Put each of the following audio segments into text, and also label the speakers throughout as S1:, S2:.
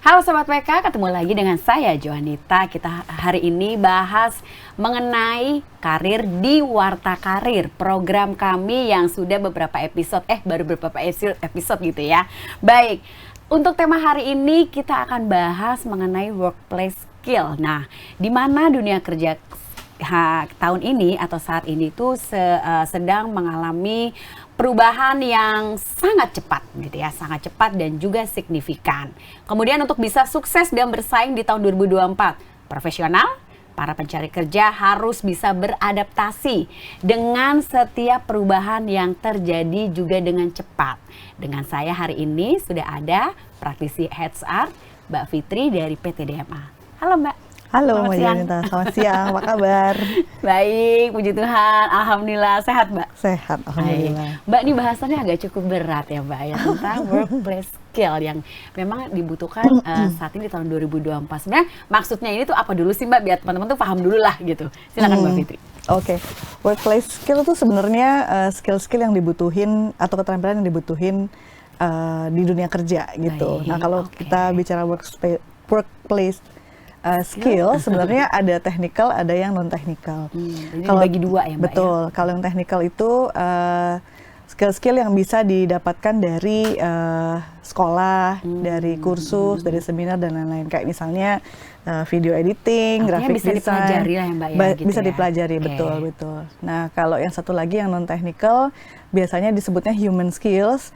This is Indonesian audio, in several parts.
S1: Halo Sobat PK, ketemu lagi dengan saya Joanita. Kita hari ini bahas mengenai karir di Warta Karir, program kami yang sudah beberapa episode, baru beberapa episode gitu ya. Baik, untuk tema hari ini kita akan bahas mengenai workplace skill. Nah, di mana dunia kerja tahun ini atau saat ini tuh sedang mengalami perubahan yang sangat cepat gitu ya, sangat cepat dan juga signifikan. Kemudian untuk bisa sukses dan bersaing di tahun 2024, profesional, para pencari kerja harus bisa beradaptasi dengan setiap perubahan yang terjadi juga dengan cepat. Dengan saya hari ini sudah ada praktisi HR Mbak Fitri dari PT DMA. Halo Mbak.
S2: Halo Mbak Joanita, selamat siang, apa kabar?
S1: Baik, puji Tuhan, Alhamdulillah, sehat Mbak?
S2: Sehat, Alhamdulillah.
S1: Mbak, ini bahasannya agak cukup berat ya Mbak ya, tentang workplace skill yang memang dibutuhkan saat ini di tahun 2024. Sebenarnya maksudnya ini tuh apa dulu sih Mbak, biar teman-teman tuh paham dulu lah gitu. Silakan Mbak Fitri.
S2: Oke, workplace skill itu sebenarnya skill-skill yang dibutuhin atau keterampilan yang dibutuhin di dunia kerja gitu. Nah kalau kita bicara workplace skill sebenarnya ada technical, ada yang non technical.
S1: Kalau bagi dua ya Mbak.
S2: Betul. Ya? Kalau yang technical itu skill-skill yang bisa didapatkan dari sekolah, dari kursus, dari seminar dan lain-lain. Kayak misalnya video editing, graphic
S1: bisa
S2: design.
S1: Dipelajari lah ya Mbak ya.
S2: Bisa dipelajari, betul. Nah kalau yang satu lagi yang non technical biasanya disebutnya human skills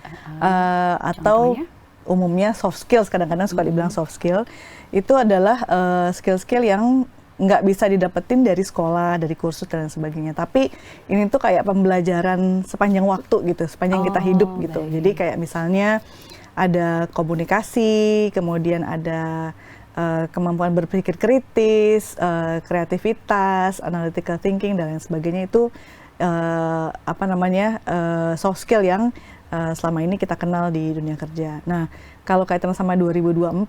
S2: atau umumnya soft skills, kadang-kadang suka dibilang soft skill. Itu adalah skill-skill yang nggak bisa didapetin dari sekolah, dari kursus dan sebagainya. Tapi ini tuh kayak pembelajaran sepanjang waktu gitu, sepanjang kita hidup gitu. Jadi kayak misalnya ada komunikasi, kemudian ada kemampuan berpikir kritis, kreativitas, analytical thinking dan lain sebagainya. Itu soft skill yang selama ini kita kenal di dunia kerja. Nah, kalau kaitan sama 2024,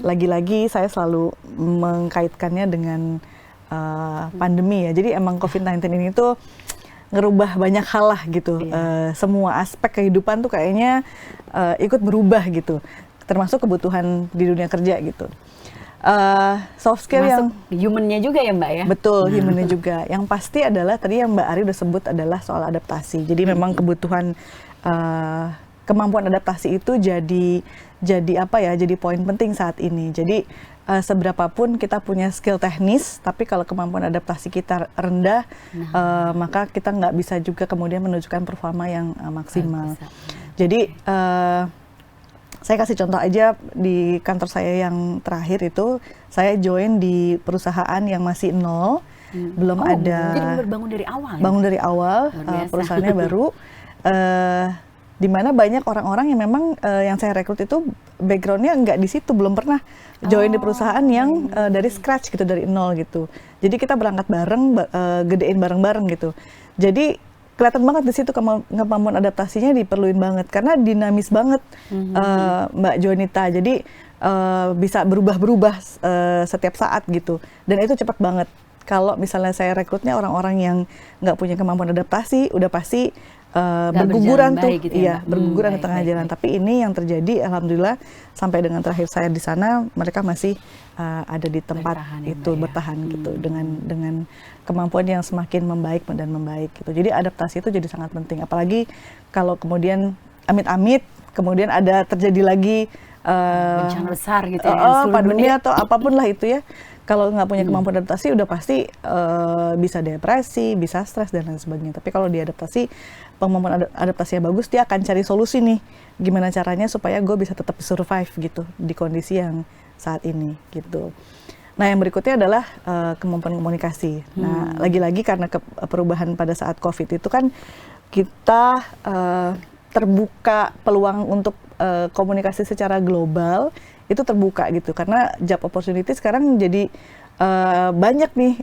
S2: lagi-lagi saya selalu mengkaitkannya dengan pandemi ya. Jadi emang COVID-19 ini tuh ngerubah banyak hal lah gitu. Semua aspek kehidupan tuh kayaknya ikut berubah gitu. Termasuk kebutuhan di dunia kerja gitu. Soft skill yang
S1: human-nya juga ya Mbak ya?
S2: Betul, human-nya juga. Yang pasti adalah tadi yang Mbak Ari udah sebut adalah soal adaptasi. Jadi memang kebutuhan kemampuan adaptasi itu jadi poin penting saat ini. Jadi seberapapun kita punya skill teknis, tapi kalau kemampuan adaptasi kita rendah, maka kita nggak bisa juga kemudian menunjukkan performa yang maksimal. Jadi saya kasih contoh aja di kantor saya yang terakhir itu, saya join di perusahaan yang masih nol, belum ada.
S1: Jadi bangun dari awal.
S2: Bangun dari awal, perusahaannya baru. Di mana banyak orang-orang yang memang yang saya rekrut itu backgroundnya nggak di situ, belum pernah join di perusahaan yang dari scratch gitu, dari nol gitu. Jadi kita berangkat bareng, gedein bareng-bareng gitu. Jadi kelihatan banget di situ kemampuan adaptasinya diperluin banget karena dinamis banget Mbak Joanita. Jadi bisa berubah-berubah setiap saat gitu. Dan itu cepat banget. Kalau misalnya saya rekrutnya orang-orang yang nggak punya kemampuan adaptasi, udah pasti berguguran tuh, gitu ya, berguguran di tengah jalan. Tapi ini yang terjadi, alhamdulillah sampai dengan terakhir saya di sana, mereka masih ada di tempat bertahan gitu, dengan kemampuan yang semakin membaik dan membaik gitu. Jadi adaptasi itu jadi sangat penting. Apalagi kalau kemudian amit-amit, kemudian ada terjadi lagi
S1: bencana besar gitu ya,
S2: pandemi atau apapun lah itu ya. Kalau nggak punya kemampuan adaptasi udah pasti bisa depresi, bisa stres dan lain sebagainya. Tapi kalau diadaptasi, kemampuan adaptasinya bagus, dia akan cari solusi nih. Gimana caranya supaya gue bisa tetap survive gitu di kondisi yang saat ini gitu. Nah yang berikutnya adalah kemampuan komunikasi. Nah lagi-lagi karena perubahan pada saat COVID itu kan kita terbuka peluang untuk komunikasi secara global. Itu terbuka gitu karena job opportunity sekarang jadi banyak nih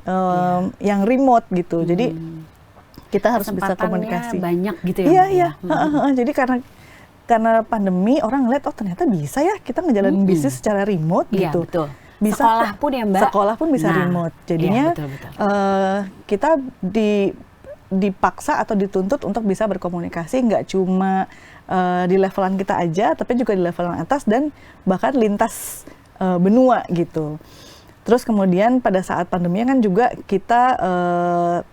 S2: yang remote gitu. Jadi kita harus bisa komunikasi.
S1: Banyak gitu ya.
S2: Iya. Jadi karena pandemi orang ngeliat ternyata bisa ya kita ngejalanin bisnis secara remote gitu.
S1: Betul.
S2: Bisa
S1: sekolah pun ya Mbak.
S2: Sekolah pun bisa remote. Jadinya
S1: betul.
S2: Kita dipaksa atau dituntut untuk bisa berkomunikasi nggak cuma di levelan kita aja, tapi juga di levelan atas dan bahkan lintas benua gitu. Terus kemudian pada saat pandemi kan juga kita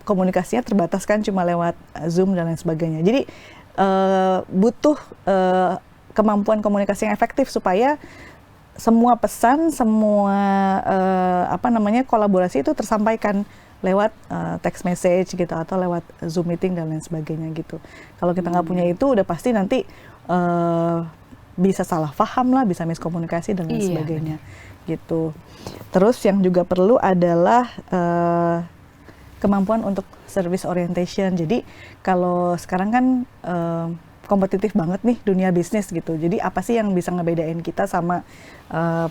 S2: komunikasinya terbatas kan cuma lewat Zoom dan lain sebagainya. Jadi butuh kemampuan komunikasi yang efektif supaya semua pesan, semua kolaborasi itu tersampaikan lewat text message gitu atau lewat Zoom meeting dan lain sebagainya gitu. Kalau kita nggak punya itu udah pasti nanti bisa salah paham lah, bisa miskomunikasi dan lain sebagainya gitu. Terus yang juga perlu adalah kemampuan untuk service orientation. Jadi kalau sekarang kan kompetitif banget nih dunia bisnis gitu. Jadi apa sih yang bisa ngebedain kita sama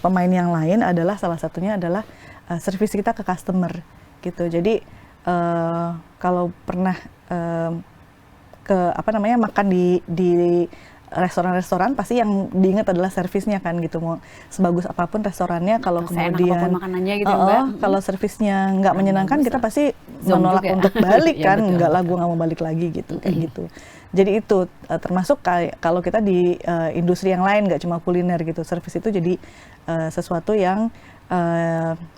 S2: pemain yang lain adalah salah satunya adalah service kita ke customer gitu. Jadi kalau pernah makan di restoran-restoran pasti yang diingat adalah servisnya kan gitu. Mau sebagus apapun restorannya kalau kemudian
S1: makanannya gitu Mbak.
S2: Kalau servisnya nggak menyenangkan kita pasti menolak untuk balik kan. Ya, nggak lah, gue nggak mau balik lagi gitu kayak gitu. Jadi itu termasuk kalau kita di industri yang lain, nggak cuma kuliner gitu, servis itu jadi sesuatu yang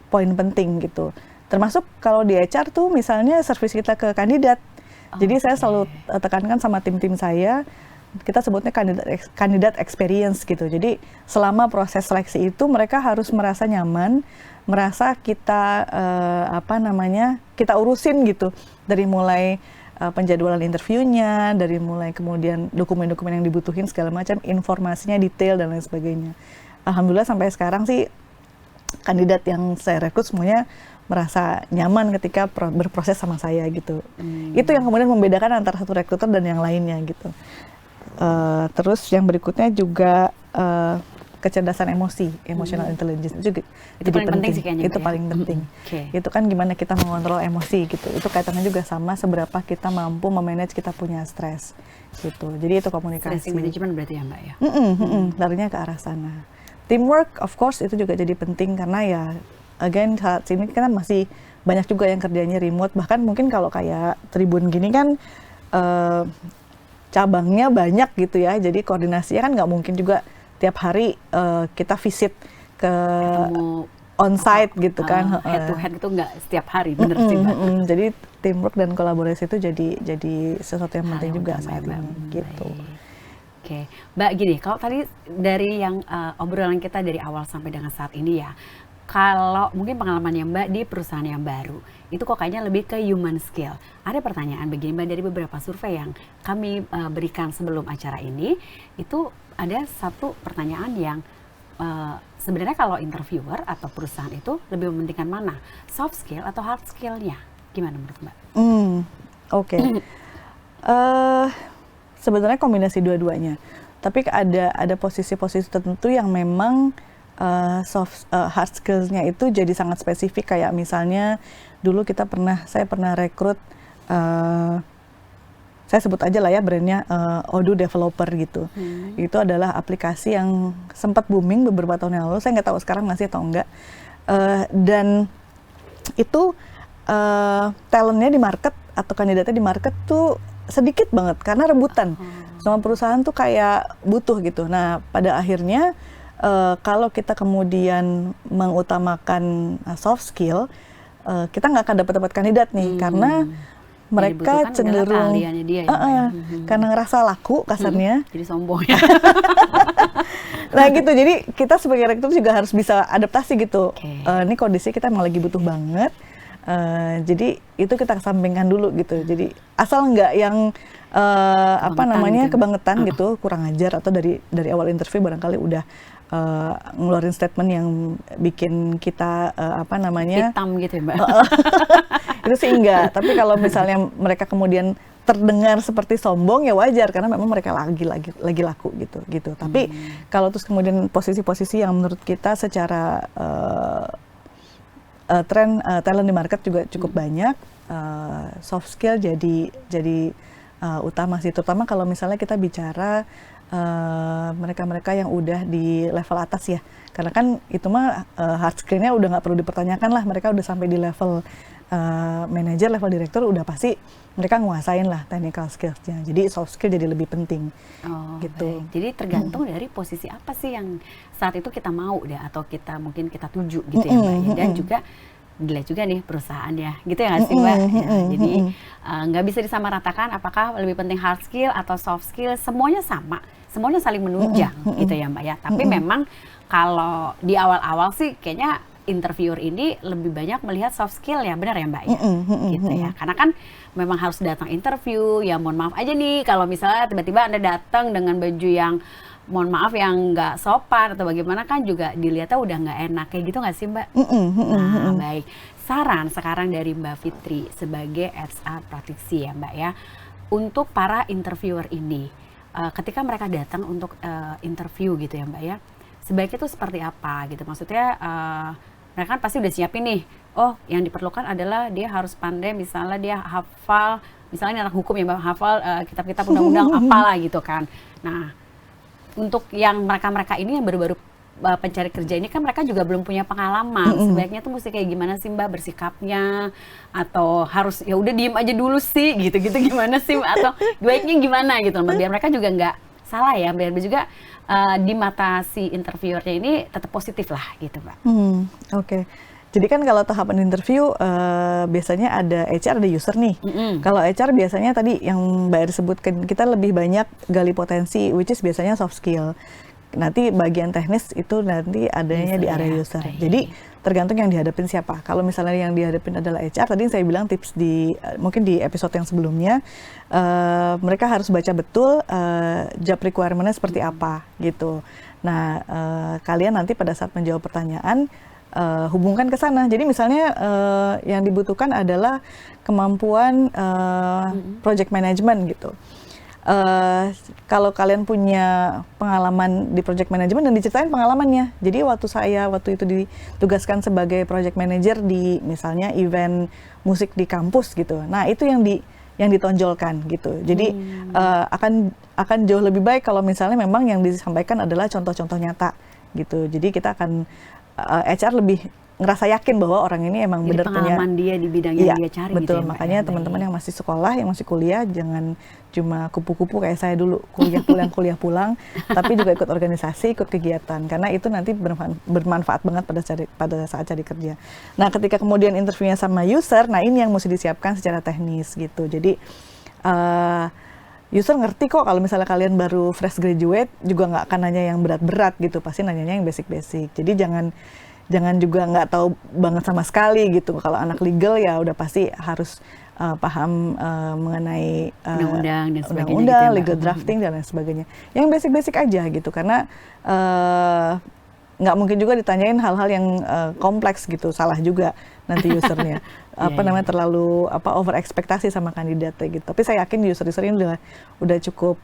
S2: poin penting gitu. Termasuk kalau di HR tuh misalnya servis kita ke kandidat. Jadi saya selalu tekankan sama tim-tim saya, kita sebutnya kandidat experience gitu. Jadi selama proses seleksi itu mereka harus merasa nyaman, merasa kita kita urusin gitu, dari mulai penjadwalan interviewnya, dari mulai kemudian dokumen-dokumen yang dibutuhin segala macam, informasinya detail dan lain sebagainya. Alhamdulillah sampai sekarang sih kandidat yang saya rekrut semuanya merasa nyaman ketika berproses sama saya gitu. Itu yang kemudian membedakan antara satu rekruter dan yang lainnya gitu. Terus yang berikutnya juga kecerdasan emosi, emotional intelligence itu jadi penting sih kayaknya. Itu paling penting. Itu kan gimana kita mengontrol emosi gitu. Itu kaitannya juga sama seberapa kita mampu memanage kita punya stres gitu. Jadi itu komunikasi.
S1: Stress management berarti ya Mbak ya.
S2: Larinya ke arah sana. Teamwork of course itu juga jadi penting karena ya again saat ini kan masih banyak juga yang kerjanya remote. Bahkan mungkin kalau kayak Tribun gini kan cabangnya banyak gitu ya. Jadi koordinasinya kan nggak mungkin juga tiap hari kita visit ke on-site gitu kan.
S1: Head to head itu nggak setiap hari, bener sih Mbak.
S2: Jadi teamwork dan kolaborasi itu jadi sesuatu yang penting juga saat ini gitu.
S1: Oke, Mbak gini, kalau tadi dari yang obrolan kita dari awal sampai dengan saat ini ya, kalau mungkin pengalamannya Mbak di perusahaan yang baru, itu kok kayaknya lebih ke human skill. Ada pertanyaan begini Mbak, dari beberapa survei yang kami berikan sebelum acara ini, itu ada satu pertanyaan yang sebenarnya kalau interviewer atau perusahaan itu lebih mementingkan mana? Soft skill atau hard skill-nya? Gimana menurut Mbak?
S2: Oke. Sebenarnya kombinasi dua-duanya. Tapi ada posisi-posisi tertentu yang memang hard skills-nya itu jadi sangat spesifik, kayak misalnya dulu saya pernah rekrut saya sebut aja lah ya brandnya Odoo Developer gitu. Itu adalah aplikasi yang sempat booming beberapa tahun yang lalu. Saya nggak tahu sekarang masih atau enggak. Dan itu talentnya di market atau kandidatnya di market tuh sedikit banget karena rebutan. Semua perusahaan tuh kayak butuh gitu. Nah pada akhirnya kalau kita kemudian mengutamakan soft skill, kita nggak akan dapat kandidat nih karena mereka cenderung
S1: dia,
S2: karena ngerasa laku kasarnya.
S1: Jadi sombong ya.
S2: Nah gitu, jadi kita sebagai rekruter juga harus bisa adaptasi gitu. Ini kondisi kita emang lagi butuh banget. Jadi itu kita kesampingkan dulu gitu. Jadi asal nggak yang kebangetan gitu, kurang ajar, atau dari awal interview barangkali udah ngeluarin statement yang bikin kita
S1: hitam gitu ya Mbak.
S2: Itu sih enggak. Tapi kalau misalnya mereka kemudian terdengar seperti sombong ya wajar karena memang mereka lagi laku gitu. Tapi kalau terus kemudian posisi-posisi yang menurut kita secara talent di market juga cukup banyak, soft skill jadi utama sih, terutama kalau misalnya kita bicara mereka-mereka yang udah di level atas ya, karena kan itu mah hard skill-nya udah nggak perlu dipertanyakan lah, mereka udah sampai di level manager, level direktur udah pasti mereka nguasain lah technical skills-nya. Jadi soft skill jadi lebih penting. Gitu.
S1: Baik. Jadi tergantung dari posisi apa sih yang saat itu kita mau atau mungkin kita tuju gitu ya Mbak ya. Dan juga dilihat juga nih perusahaannya gitu ya nggak sih Mbak? Jadi nggak bisa disamaratakan apakah lebih penting hard skill atau soft skill, semuanya sama, semuanya saling menunjang gitu ya Mbak ya. Tapi memang kalau di awal-awal sih kayaknya interviewer ini lebih banyak melihat soft skill ya, benar ya Mbak ya? Gitu ya. Karena kan memang harus datang interview, ya mohon maaf aja nih kalau misalnya tiba-tiba Anda datang dengan baju yang mohon maaf yang nggak sopan atau bagaimana kan juga dilihatnya udah nggak enak, kayak gitu nggak sih Mbak? Nah baik, saran sekarang dari Mbak Fitri sebagai HR praktisi ya Mbak ya, untuk para interviewer ini, ketika mereka datang untuk interview gitu ya Mbak ya, sebaiknya itu seperti apa gitu, maksudnya mereka kan pasti udah siapin nih, oh yang diperlukan adalah dia harus pandai, misalnya dia hafal, misalnya anak hukum ya Mbak, hafal kitab-kitab undang-undang apalah gitu kan. Nah untuk yang mereka-mereka ini yang baru-baru pencari kerja ini kan mereka juga belum punya pengalaman, sebaiknya tuh mesti kayak gimana sih Mbak bersikapnya, atau harus ya udah diem aja dulu sih gitu-gitu gimana sih Mbak, atau baiknya gimana gitu Mbak, biar mereka juga nggak salah ya, biar juga di mata si interviewernya ini tetap positif lah gitu Mbak.
S2: Oke. Jadi kan kalau tahapan interview biasanya ada HR, ada user nih. Kalau HR biasanya tadi yang Mbak Eri sebutkan, kita lebih banyak gali potensi, which is biasanya soft skill. Nanti bagian teknis itu nanti adanya di area user. Jadi tergantung yang dihadapin siapa. Kalau misalnya yang dihadapin adalah HR, tadi saya bilang tips di mungkin di episode yang sebelumnya, mereka harus baca betul job requirement-nya seperti apa gitu. Nah, kalian nanti pada saat menjawab pertanyaan hubungkan ke sana. Jadi misalnya yang dibutuhkan adalah kemampuan project management gitu. Kalau kalian punya pengalaman di project management dan diceritain pengalamannya. Jadi waktu itu ditugaskan sebagai project manager di misalnya event musik di kampus gitu. Nah, itu yang ditonjolkan gitu. Jadi akan jauh lebih baik kalau misalnya memang yang disampaikan adalah contoh-contoh nyata gitu. Jadi kita akan HR lebih ngerasa yakin bahwa orang ini emang benar punya
S1: pengalaman dia di bidang yang dia cari.
S2: Betul,
S1: gitu ya,
S2: makanya teman-teman yang masih sekolah, yang masih kuliah, jangan cuma kupu-kupu kayak saya dulu, kuliah pulang, tapi juga ikut organisasi, ikut kegiatan, karena itu nanti bermanfaat banget pada saat cari kerja. Nah, ketika kemudian interviewnya sama user, nah ini yang mesti disiapkan secara teknis gitu. Jadi user ngerti kok kalau misalnya kalian baru fresh graduate, juga nggak akan nanya yang berat-berat gitu, pasti nanyanya yang basic-basic. Jadi jangan juga nggak tahu banget sama sekali gitu. Kalau anak legal ya udah pasti harus paham mengenai
S1: undang-undang dan sebagainya,
S2: undang-undang,
S1: gitu ya,
S2: legal drafting dan lain sebagainya. Yang basic-basic aja gitu, karena nggak mungkin juga ditanyain hal-hal yang kompleks gitu, salah juga nanti usernya. Terlalu over ekspektasi sama kandidatnya gitu. Tapi saya yakin user-user ini udah cukup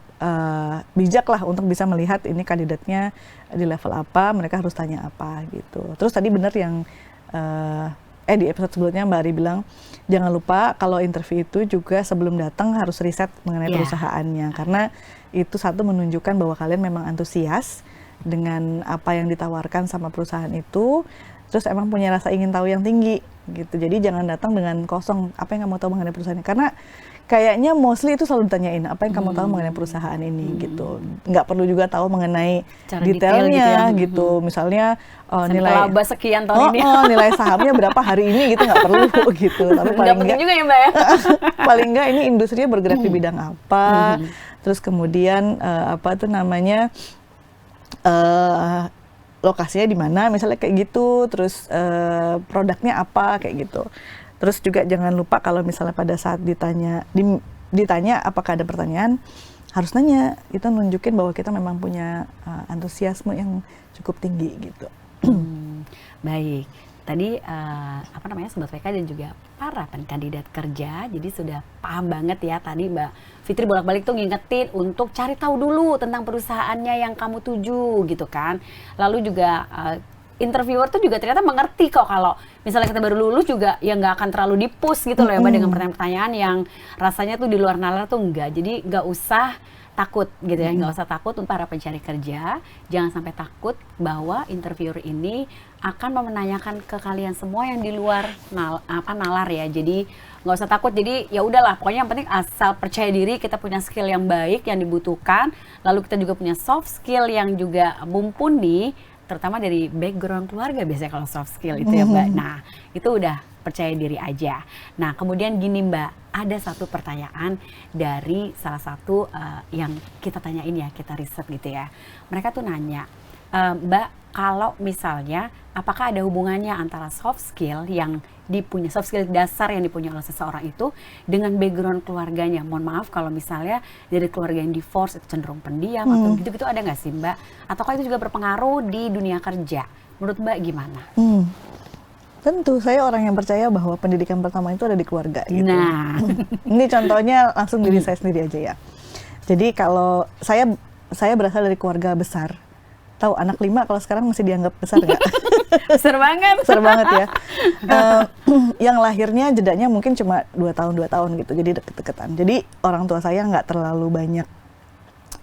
S2: bijak lah untuk bisa melihat ini kandidatnya di level apa, mereka harus tanya apa gitu. Terus tadi benar yang di episode sebelumnya Mbak Ari bilang, jangan lupa kalau interview itu juga sebelum datang harus riset mengenai perusahaannya, karena itu satu menunjukkan bahwa kalian memang antusias dengan apa yang ditawarkan sama perusahaan itu, terus emang punya rasa ingin tahu yang tinggi gitu. Jadi jangan datang dengan kosong, apa yang kamu tahu mengenai perusahaannya, karena kayaknya mostly itu selalu ditanyain apa yang kamu tahu mengenai perusahaan ini gitu. Nggak perlu juga tahu mengenai
S1: cara
S2: detailnya gitu. Misalnya nilai
S1: laba sekian tahun ini,
S2: nilai sahamnya berapa hari ini gitu, nggak perlu gitu. Tapi paling nggak
S1: juga ya Mbak ya.
S2: paling nggak ini industrinya bergerak di bidang apa. Terus kemudian lokasinya di mana, misalnya kayak gitu. Terus produknya apa kayak gitu. Terus juga jangan lupa kalau misalnya pada saat ditanya apakah ada pertanyaan, harus nanya. Itu nunjukin bahwa kita memang punya antusiasme yang cukup tinggi gitu.
S1: Baik. Tadi Sobat VK dan juga para kandidat kerja jadi sudah paham banget ya, tadi Mbak Fitri bolak-balik tuh ngingetin untuk cari tahu dulu tentang perusahaannya yang kamu tuju gitu kan. Lalu juga interviewer tuh juga ternyata mengerti kok kalau misalnya kita baru lulus juga ya nggak akan terlalu di-push gitu loh ya Mbak, dengan pertanyaan-pertanyaan yang rasanya tuh di luar nalar tuh enggak. Jadi nggak usah takut gitu ya, nggak usah takut untuk para pencari kerja, jangan sampai takut bahwa interviewer ini akan menanyakan ke kalian semua yang di luar nalar ya. Jadi nggak usah takut. Jadi ya udahlah, pokoknya yang penting asal percaya diri, kita punya skill yang baik yang dibutuhkan, lalu kita juga punya soft skill yang juga mumpuni, terutama dari background keluarga biasanya kalau soft skill itu ya Mbak. Nah itu udah percaya diri aja. Nah kemudian gini Mbak, ada satu pertanyaan dari salah satu yang kita tanyain ya, kita riset gitu ya. Mereka tuh nanya, Mbak kalau misalnya apakah ada hubungannya antara soft skill yang dipunya, soft skill dasar yang dipunya oleh seseorang itu dengan background keluarganya. Mohon maaf kalau misalnya dari keluarga yang divorce itu cenderung pendiam atau gitu-gitu, ada nggak sih Mbak? Ataukah itu juga berpengaruh di dunia kerja? Menurut Mbak gimana?
S2: Tentu, saya orang yang percaya bahwa pendidikan pertama itu ada di keluarga gitu.
S1: Nah,
S2: Ini contohnya langsung diri saya sendiri aja ya. Jadi kalau saya berasal dari keluarga besar. Tahu anak 5 kalau sekarang masih dianggap besar nggak?
S1: besar banget.
S2: Besar banget ya. Yang lahirnya jedanya mungkin cuma 2 tahun gitu. Jadi deket-deketan. Jadi orang tua saya nggak terlalu banyak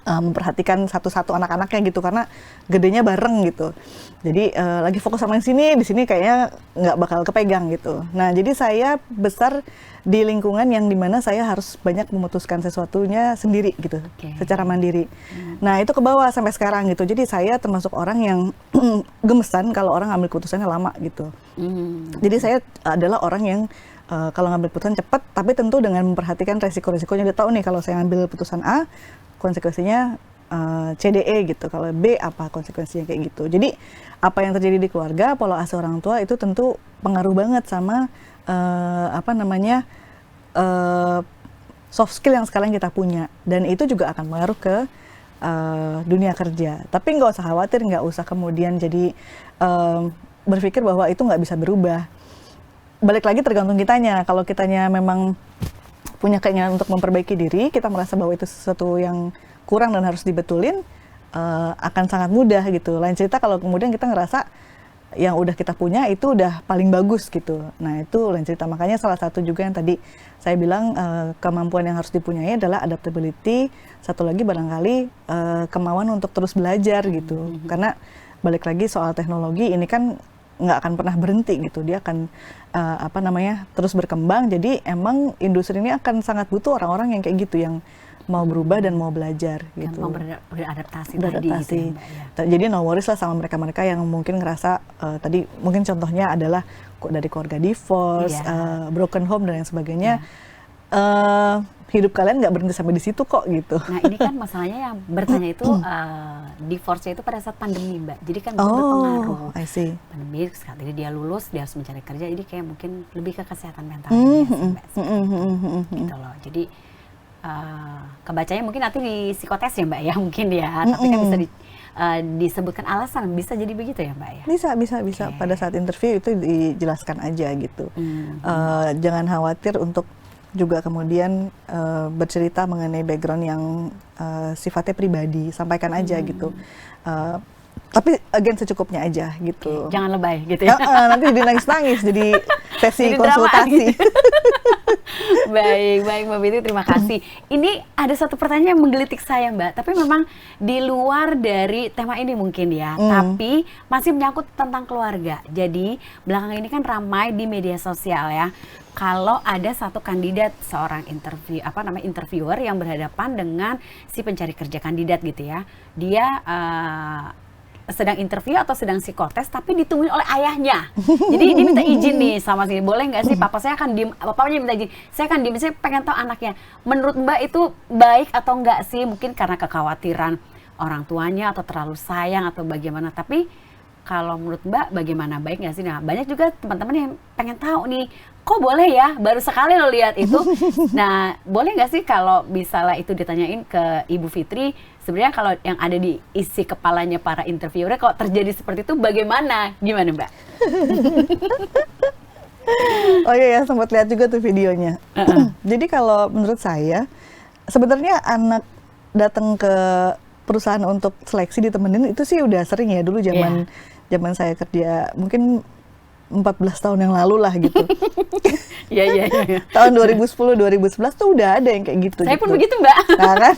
S2: memperhatikan satu-satu anak-anaknya gitu, karena gedenya bareng gitu. Jadi lagi fokus sama yang sini, di sini kayaknya nggak bakal kepegang gitu. Nah jadi saya besar di lingkungan yang dimana saya harus banyak memutuskan sesuatunya sendiri gitu, secara mandiri. Nah itu ke bawah sampai sekarang gitu. Jadi saya termasuk orang yang gemesan kalau orang ngambil keputusannya lama gitu. Jadi saya adalah orang yang kalau ngambil keputusan cepat, tapi tentu dengan memperhatikan resiko-resikonya. Dia tahu nih kalau saya ngambil keputusan A, konsekuensinya CDE gitu. Kalau B apa konsekuensinya kayak gitu. Jadi apa yang terjadi di keluarga, pola asuh orang tua itu tentu pengaruh banget sama soft skill yang sekarang kita punya. Dan itu juga akan mengaruh ke dunia kerja. Tapi nggak usah khawatir, nggak usah kemudian jadi berpikir bahwa itu nggak bisa berubah. Balik lagi tergantung kitanya. Kalau kitanya memang punya keinginan untuk memperbaiki diri, kita merasa bahwa itu sesuatu yang kurang dan harus dibetulin, akan sangat mudah gitu. Lain cerita kalau kemudian kita ngerasa yang udah kita punya itu udah paling bagus gitu. Nah itu lain cerita. Makanya salah satu juga yang tadi saya bilang kemampuan yang harus dipunyai adalah adaptability. Satu lagi barangkali kemauan untuk terus belajar gitu. Karena balik lagi soal teknologi ini kan nggak akan pernah berhenti gitu, dia akan terus berkembang. Jadi emang industri ini akan sangat butuh orang-orang yang kayak gitu, yang mau berubah dan mau belajar gitu.
S1: Mau beradaptasi. Tadi gitu ya,
S2: Jadi no worries lah sama mereka-mereka yang mungkin ngerasa tadi mungkin contohnya adalah dari keluarga divorce, broken home dan lain sebagainya. Hidup kalian nggak berhenti sampai di situ kok gitu.
S1: Nah ini kan masalahnya yang bertanya itu divorce-nya itu pada saat pandemi Mbak. Jadi kan berpengaruh.
S2: I see.
S1: Pandemi jadi dia lulus, dia harus mencari kerja. Jadi kayak mungkin lebih ke kesehatan mental Mbak. Gitu loh. Jadi kebacanya mungkin nanti di psikotes ya Mbak ya mungkin ya. Tapi kan bisa disebutkan alasan, bisa jadi begitu ya Mbak ya?
S2: Bisa. Pada saat interview itu dijelaskan aja gitu. Jangan khawatir untuk juga kemudian bercerita mengenai background yang sifatnya pribadi, sampaikan aja gitu. Tapi again secukupnya aja gitu.
S1: Jangan lebay gitu ya.
S2: Nanti jadi nangis-nangis, jadi sesi konsultasi.
S1: Baik Mbak Biti, terima kasih. Ini ada satu pertanyaan yang menggelitik saya Mbak, tapi memang di luar dari tema ini mungkin ya, tapi masih menyangkut tentang keluarga. Jadi belakangan ini kan ramai di media sosial ya, kalau ada satu kandidat, seorang interviewer yang berhadapan dengan si pencari kerja kandidat gitu ya, dia sedang interview atau sedang psikotes tapi ditungguin oleh ayahnya. Jadi dia minta izin nih sama sini, boleh nggak sih papa saya akan diem, papanya minta izin, saya akan diem, saya pengen tahu anaknya. Menurut Mbak itu baik atau enggak sih? Mungkin karena kekhawatiran orang tuanya atau terlalu sayang atau bagaimana. Tapi kalau menurut Mbak bagaimana, baik nggak sih? Nah banyak juga teman-teman yang pengen tahu nih, kok boleh ya baru sekali lo lihat itu. Nah boleh nggak sih kalau misalnya itu ditanyain ke Ibu Fitri, sebenarnya kalau yang ada di isi kepalanya para interviewer kalau terjadi seperti itu bagaimana? Gimana Mbak?
S2: Oh iya ya, sempat lihat juga tuh videonya. Jadi kalau menurut saya sebenarnya anak datang ke perusahaan untuk seleksi ditemenin itu sih udah sering ya, dulu zaman saya kerja mungkin 14 tahun yang lalu lah gitu.
S1: Iya.
S2: Tahun 2010 2011 tuh udah ada yang kayak gitu.
S1: Saya
S2: gitu.
S1: pun begitu Mbak.
S2: Nah kan.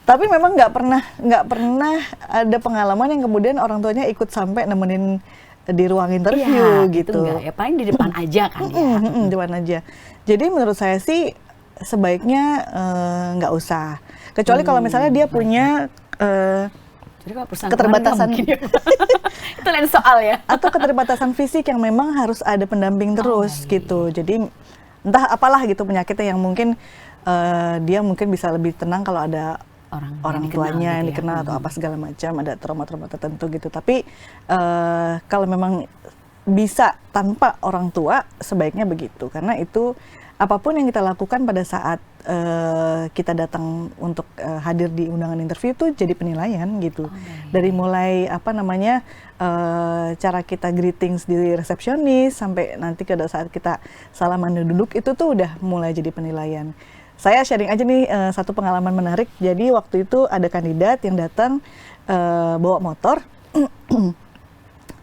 S2: Tapi memang nggak pernah ada pengalaman yang kemudian orang tuanya ikut sampai nemenin di ruang interview gitu.
S1: Enggak ya, paling di depan aja kan ya.
S2: Di depan aja. Jadi menurut saya sih sebaiknya nggak usah. Kecuali kalau misalnya dia punya
S1: Jadi kalau perusahaan
S2: keterbatasan
S1: kemarin nggak mungkin ya. Itu lain soal ya.
S2: atau keterbatasan fisik yang memang harus ada pendamping terus gitu. Jadi entah apalah gitu penyakitnya yang mungkin dia mungkin bisa lebih tenang kalau ada orang tuanya yang dikenal atau apa segala macam, ada trauma-trauma tertentu gitu. Tapi kalau memang bisa tanpa orang tua sebaiknya begitu, karena itu apapun yang kita lakukan pada saat kita datang untuk hadir di undangan interview itu jadi penilaian gitu. Dari mulai apa namanya cara kita greetings di resepsionis sampai nanti pada saat kita salaman duduk itu tuh udah mulai jadi penilaian. Saya sharing aja nih satu pengalaman menarik. Jadi waktu itu ada kandidat yang datang bawa motor,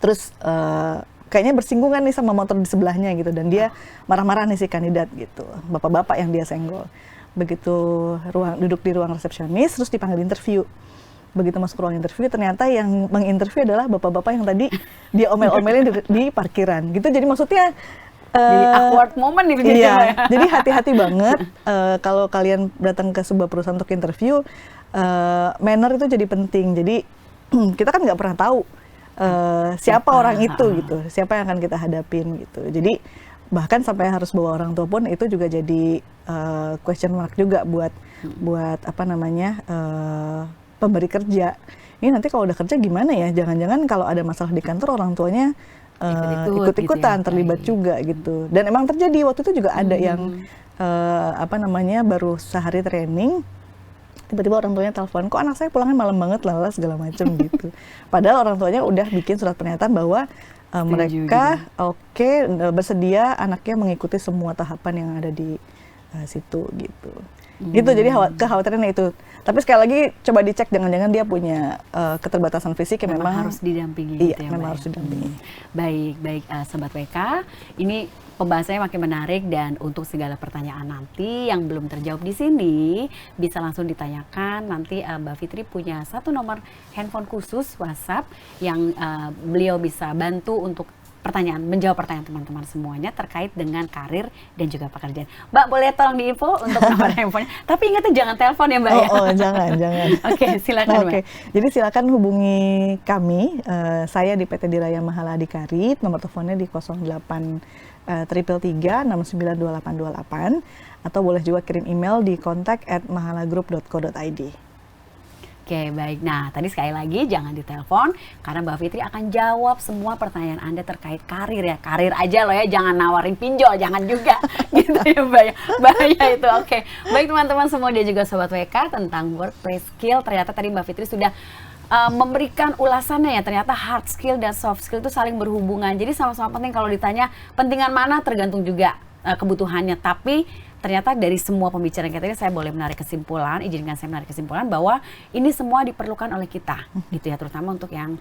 S2: terus kayaknya bersinggungan nih sama motor di sebelahnya gitu, dan dia marah-marah nih si kandidat gitu, bapak-bapak yang dia senggol. Begitu duduk di ruang resepsionis, terus dipanggil interview. Begitu masuk ruang interview, ternyata yang menginterview adalah bapak-bapak yang tadi dia omel-omelin di parkiran gitu. Jadi maksudnya
S1: jadi awkward moment nih begitu
S2: iya,
S1: ya.
S2: jadi hati-hati banget kalau kalian datang ke sebuah perusahaan untuk interview, manner itu jadi penting. Jadi kita kan nggak pernah tahu siapa orang itu gitu, siapa yang akan kita hadapin gitu. Jadi bahkan sampai harus bawa orang tua pun itu juga jadi question mark juga buat apa namanya pemberi kerja. Ini nanti kalau udah kerja gimana ya? Jangan-jangan kalau ada masalah di kantor orang tuanya ikut-ikutan gitu ya, terlibat juga gitu. Dan emang terjadi waktu itu juga ada yang apa namanya baru sehari training, tiba-tiba orang tuanya telepon, kok anak saya pulangnya malam banget lala segala macam gitu. Padahal orang tuanya udah bikin surat pernyataan bahwa mereka bersedia anaknya mengikuti semua tahapan yang ada di situ gitu. Gitu, jadi kekhawatirannya itu. Tapi sekali lagi coba dicek, jangan-jangan dia punya keterbatasan fisik yang memang
S1: harus didampingi.
S2: Iya,
S1: gitu ya,
S2: memang harus didampingi.
S1: Baik, Sobat WK, ini pembahasannya makin menarik, dan untuk segala pertanyaan nanti yang belum terjawab di sini bisa langsung ditanyakan. Nanti Mbak Fitri punya satu nomor handphone khusus WhatsApp yang beliau bisa bantu untuk menjawab pertanyaan teman-teman semuanya terkait dengan karir dan juga pekerjaan. Mbak, boleh tolong diinfo untuk nomor handphonenya? Tapi ingat jangan telepon ya Mbak ya?
S2: Jangan.
S1: Oke, silakan Mbak.
S2: Jadi silakan hubungi kami, saya di PT Diraya Mahala Adhikarit, nomor teleponnya di 08 333 692828, atau boleh juga kirim email di kontak@mahalagroup.co.id.
S1: Oke, baik. Nah, tadi sekali lagi jangan ditelepon karena Mbak Fitri akan jawab semua pertanyaan Anda terkait karir ya. Karir aja loh ya, jangan nawarin pinjol, jangan juga. Gitu ya Mbak ya. Bahaya itu. Oke. Baik teman-teman semua dan juga Sobat WK, tentang workplace skill. Ternyata tadi Mbak Fitri sudah memberikan ulasannya ya. Ternyata hard skill dan soft skill itu saling berhubungan. Jadi sama-sama penting. Kalau ditanya pentingan mana tergantung juga kebutuhannya. Tapi ternyata dari semua pembicaraan kita ini saya boleh menarik kesimpulan, izinkan saya menarik kesimpulan bahwa ini semua diperlukan oleh kita gitu ya, terutama untuk yang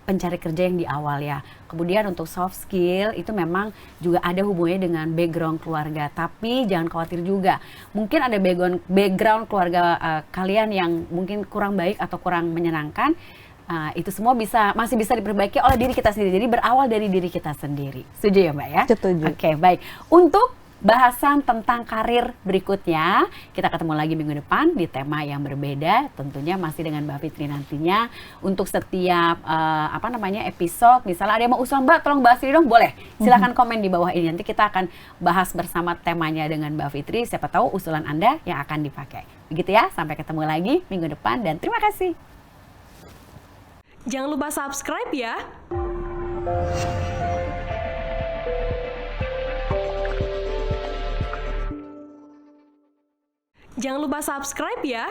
S1: pencari kerja yang di awal ya. Kemudian untuk soft skill itu memang juga ada hubungannya dengan background keluarga, tapi jangan khawatir juga. Mungkin ada background keluarga kalian yang mungkin kurang baik atau kurang menyenangkan. Itu semua masih bisa diperbaiki oleh diri kita sendiri. Jadi berawal dari diri kita sendiri. Setuju ya Mbak ya?
S2: Setuju.
S1: Oke, baik. Untuk bahasan tentang karir berikutnya, kita ketemu lagi minggu depan di tema yang berbeda, tentunya masih dengan Mbak Fitri nantinya. Untuk setiap episode, misalnya ada yang mau usul, Mbak tolong bahas ini dong, boleh, silahkan komen di bawah ini, nanti kita akan bahas bersama temanya dengan Mbak Fitri. Siapa tahu usulan Anda yang akan dipakai. Begitu ya, sampai ketemu lagi minggu depan, dan terima kasih.
S3: Jangan lupa subscribe ya. Jangan lupa subscribe ya.